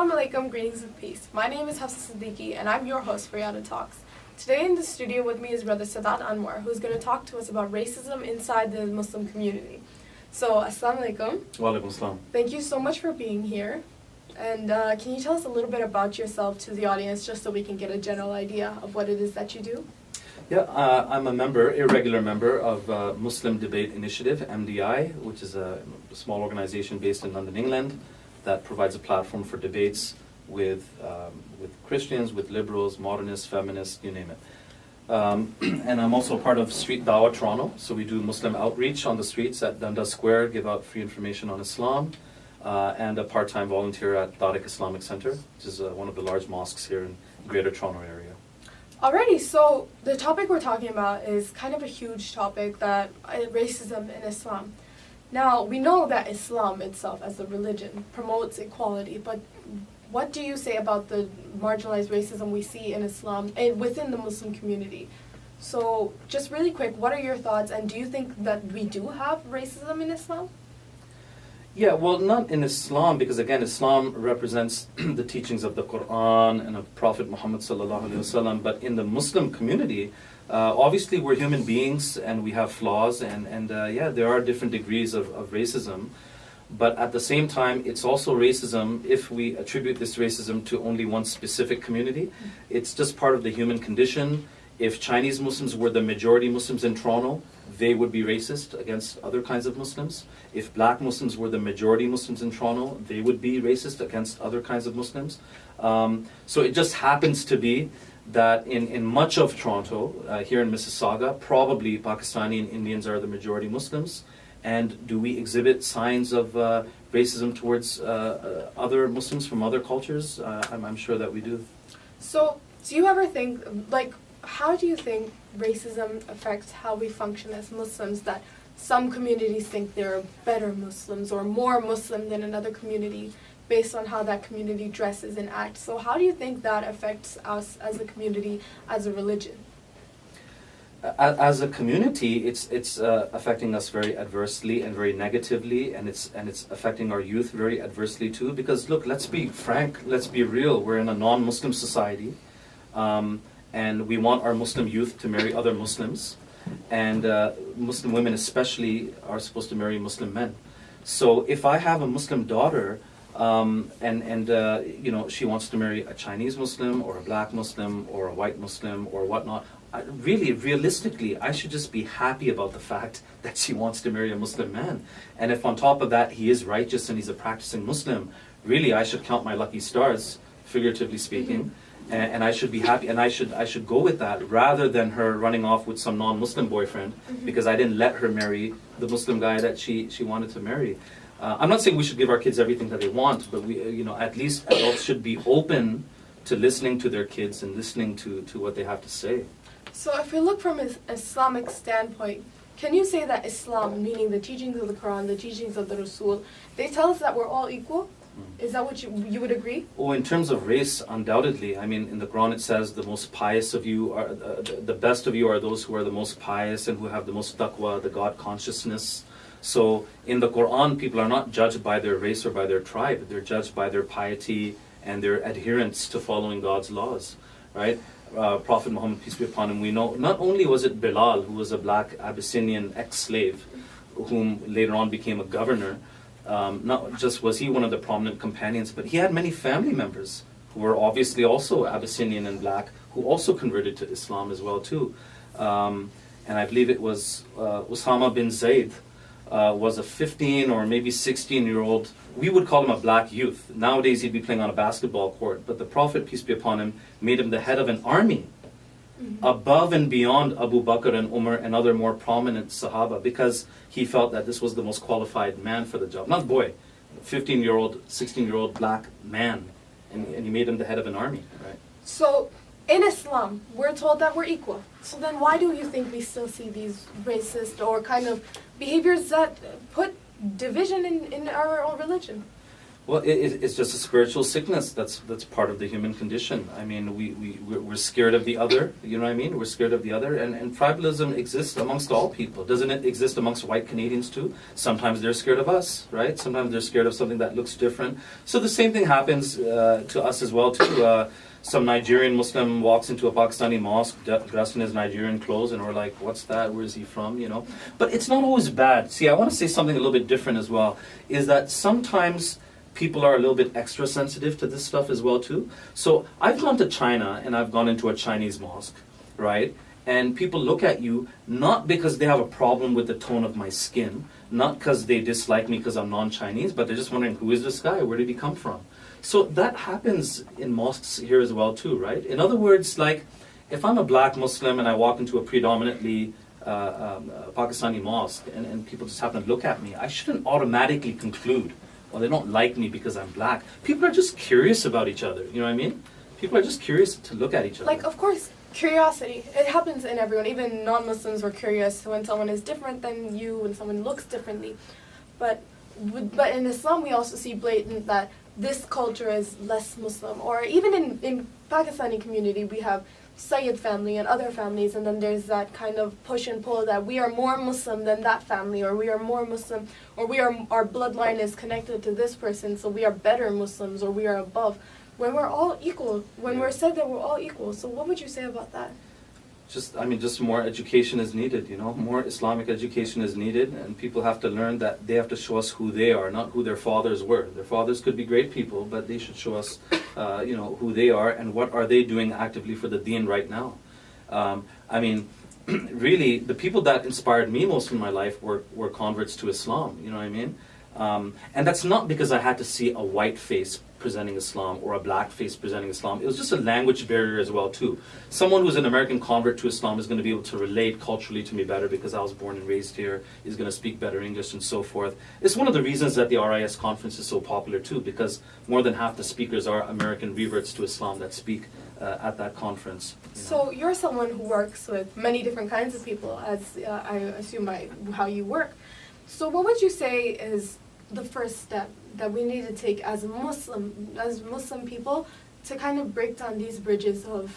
Assalamoalaikum, greetings of peace. My name is Hafsa and I'm your host for YATA Talks. Today in the studio with me is brother Sadat Anwar, who's going to talk to us about racism inside the Muslim community. So, Assalamualaikum. Walaikum assalam. Thank you so much for being here. And can you tell us a little bit about yourself to the audience, just so we can get a general idea of what it is that you do? Yeah, I'm a irregular member of Muslim Debate Initiative, MDI, which is a small organization based in London, England, that provides a platform for debates with Christians, with liberals, modernists, feminists, you name it. And I'm also part of Street Dawah Toronto, so we do Muslim outreach on the streets at Dundas Square, give out free information on Islam, and a part-time volunteer at Tariq Islamic Center, which is one of the large mosques here in Greater Toronto area. Alrighty, so the topic we're talking about is kind of a huge topic, that racism in Islam. Now, we know that Islam itself as a religion promotes equality, but what do you say about the marginalized racism we see in Islam and within the Muslim community? So, just really quick, what are your thoughts, and do you think that we do have racism in Islam? Yeah, well, not in Islam, because again, Islam represents the teachings of the Quran and of Prophet Muhammad sallallahu alaihi wasallam. But in the Muslim community, obviously we're human beings and we have flaws, and yeah, there are different degrees of racism. But at the same time, it's also racism if we attribute this racism to only one specific community. It's just part of the human condition. If Chinese Muslims were the majority Muslims in Toronto, they would be racist against other kinds of Muslims. If black Muslims were the majority Muslims in Toronto, they would be racist against other kinds of Muslims. So it just happens to be that in much of Toronto, here in Mississauga, probably Pakistani and Indians are the majority Muslims. And do we exhibit signs of racism towards other Muslims from other cultures? I'm sure that we do. So, do you ever think, how do you think racism affects how we function as Muslims, that some communities think they're better Muslims or more Muslim than another community based on how that community dresses and acts? So how do you think that affects us as a community, as a religion? As a community, it's affecting us very adversely and very negatively, and it's affecting our youth very adversely too. Because look, let's be frank, let's be real. We're in a non-Muslim society, and we want our Muslim youth to marry other Muslims, and Muslim women especially are supposed to marry Muslim men. So if I have a Muslim daughter, and you know, she wants to marry a Chinese Muslim or a black Muslim or a white Muslim or whatnot, realistically, I should just be happy about the fact that she wants to marry a Muslim man. And if on top of that he is righteous and he's a practicing Muslim, really I should count my lucky stars, figuratively speaking, and I should be happy, and I should go with that rather than her running off with some non-Muslim boyfriend because I didn't let her marry the Muslim guy that she wanted to marry. I'm not saying we should give our kids everything that they want, but we, you know, at least adults should be open to listening to their kids and listening to what they have to say. So if we look from an Islamic standpoint, can you say that Islam, meaning the teachings of the Quran, the teachings of the Rasul, they tell us that we're all equal? Is that what you would agree? Oh, in terms of race, undoubtedly. I mean, in the Quran it says the most pious of you are, the best of you are those who are the most pious and who have the most taqwa, the God consciousness. So in the Quran, people are not judged by their race or by their tribe. They're judged by their piety and their adherence to following God's laws, right? Prophet Muhammad, peace be upon him, we know not only was it Bilal, who was a black Abyssinian ex-slave, whom later on became a governor, not just was he one of the prominent companions, but he had many family members who were obviously also Abyssinian and black, who also converted to Islam as well too. And I believe it was Usama bin Zayd, was a 15 or maybe 16-year-old, we would call him a black youth. Nowadays he'd be playing on a basketball court, but the Prophet, peace be upon him, made him the head of an army, above and beyond Abu Bakr and Umar and other more prominent Sahaba, because he felt that this was the most qualified man for the job. Not boy, 15-year-old, 16-year-old black man, and he made him the head of an army, right? So in Islam, we're told that we're equal. So then why do you think we still see these racist or kind of behaviors that put division in our own religion? Well, it's just a spiritual sickness. That's part of the human condition. I mean, we're scared of the other. You know what I mean? We're scared of the other. And tribalism exists amongst all people. Doesn't it exist amongst white Canadians too? Sometimes they're scared of us, right? Sometimes they're scared of something that looks different. So the same thing happens to us as well too. Some Nigerian Muslim walks into a Pakistani mosque dressed in his Nigerian clothes, and we're like, what's that? Where is he from? You know? But it's not always bad. See, I want to say something a little bit different as well, is that sometimes people are a little bit extra sensitive to this stuff as well too. So I've gone to China and I've gone into a Chinese mosque, right? And people look at you not because they have a problem with the tone of my skin, not because they dislike me because I'm non-Chinese, but they're just wondering, who is this guy? Where did he come from? So that happens in mosques here as well too, right? In other words, like, if I'm a black Muslim and I walk into a predominantly Pakistani mosque and people just happen to look at me, I shouldn't automatically conclude, well, they don't like me because I'm black. People are just curious about each other, you know what I mean? People are just curious to look at each other. Like, of course, curiosity. It happens in everyone. Even non-Muslims were curious when someone is different than you, when someone looks differently. But in Islam, we also see blatant that this culture is less Muslim. Or even in Pakistani community, we have Sayyid family and other families, and then there's that kind of push and pull that we are more Muslim than that family, or we are more Muslim, or our bloodline is connected to this person, so we are better Muslims, or we are above. When we're all equal, when we're said that we're all equal. So what would you say about that? Just more education is needed, you know, more Islamic education is needed, and people have to learn that they have to show us who they are, not who their fathers were. Their fathers could be great people, but they should show us, you know, who they are and what are they doing actively for the deen right now. I mean, really, the people that inspired me most in my life were converts to Islam, you know what I mean? And that's not because I had to see a white face presenting Islam or a black face presenting Islam. It was just a language barrier as well too. Someone who's an American convert to Islam is going to be able to relate culturally to me better because I was born and raised here, is going to speak better English and so forth. It's one of the reasons that the RIS conference is so popular too, because more than half the speakers are American reverts to Islam that speak at that conference. You know. So you're someone who works with many different kinds of people, as I assume by how you work. So what would you say is the first step that we need to take as Muslim people to kind of break down these bridges of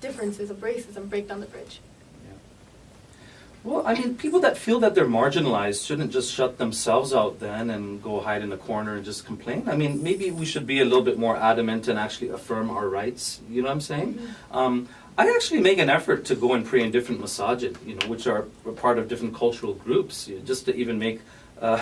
differences, of racism, break down the bridge? Yeah. Well, I mean, people that feel that they're marginalized shouldn't just shut themselves out then and go hide in a corner and just complain. I mean, maybe we should be a little bit more adamant and actually affirm our rights, you know what I'm saying? Mm-hmm. I actually make an effort to go and pray in different masajid, you know, which are part of different cultural groups, you know, just to even make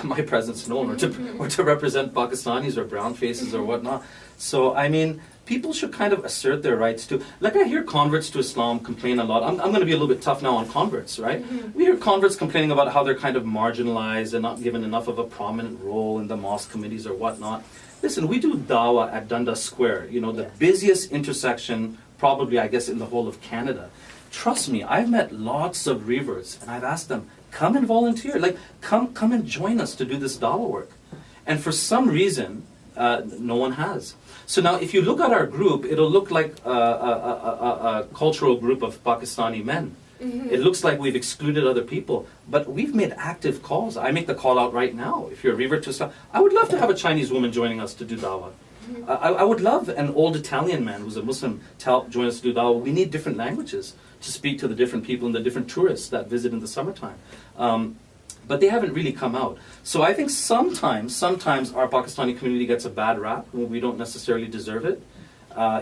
my presence known, or to represent Pakistanis or brown faces or whatnot. So, I mean, people should kind of assert their rights too. Like, I hear converts to Islam complain a lot. I'm going to be a little bit tough now on converts, right? Mm-hmm. We hear converts complaining about how they're kind of marginalized and not given enough of a prominent role in the mosque committees or whatnot. Listen, we do dawah at Dundas Square, you know, the busiest intersection probably, I guess, in the whole of Canada. Trust me, I've met lots of reverts, and I've asked them, come and volunteer, like, come and join us to do this dawah work. And for some reason, no one has. So now, if you look at our group, it'll look like a cultural group of Pakistani men. Mm-hmm. It looks like we've excluded other people, but we've made active calls. I make the call out right now. If you're a revert to Islam, I would love to have a Chinese woman joining us to do dawah. Mm-hmm. I would love an old Italian man who's a Muslim to join us to do dawah. We need different languages to speak to the different people and the different tourists that visit in the summertime. But they haven't really come out. So I think sometimes our Pakistani community gets a bad rap when we don't necessarily deserve it.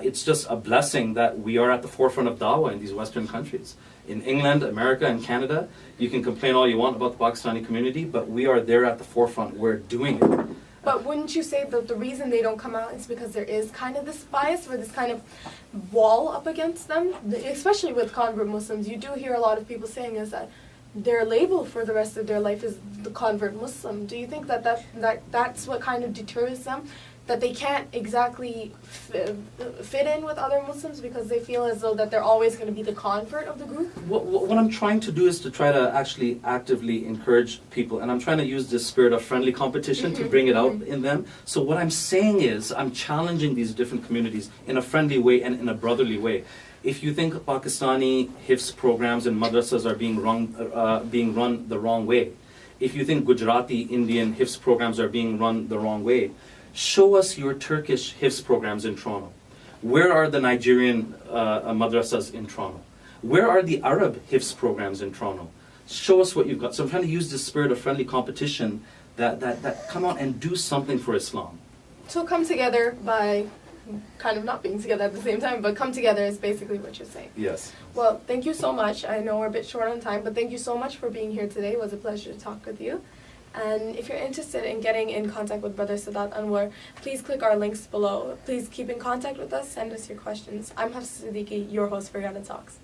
It's just a blessing that we are at the forefront of dawah in these Western countries. In England, America, and Canada, you can complain all you want about the Pakistani community, but we are there at the forefront. We're doing it. But wouldn't you say that the reason they don't come out is because there is kind of this bias or this kind of wall up against them? Especially with convert Muslims, you do hear a lot of people saying is that their label for the rest of their life is the convert Muslim. Do you think that's what kind of deters them? That they can't exactly fit in with other Muslims because they feel as though that they're always going to be the convert of the group? What I'm trying to do is to try to actually actively encourage people, and I'm trying to use this spirit of friendly competition to bring it out in them. So what I'm saying is I'm challenging these different communities in a friendly way and in a brotherly way. If you think Pakistani Hifz programs and madrasas are being run the wrong way, if you think Gujarati Indian Hifz programs are being run the wrong way, Show us your Turkish Hifz programs in Toronto. Where are the Nigerian madrasas in Toronto? Where are the Arab Hifz programs in Toronto? Show us what you've got. So I'm trying to use this spirit of friendly competition that come out and do something for Islam. So come together by kind of not being together at the same time, but come together is basically what you're saying. Yes. Well, thank you so much. I know we're a bit short on time, but thank you so much for being here today. It was a pleasure to talk with you. And if you're interested in getting in contact with Brother Sadat Anwar, please click our links below. Please keep in contact with us. Send us your questions. I'm Hafsa Siddiqui, your host for YATA Talks.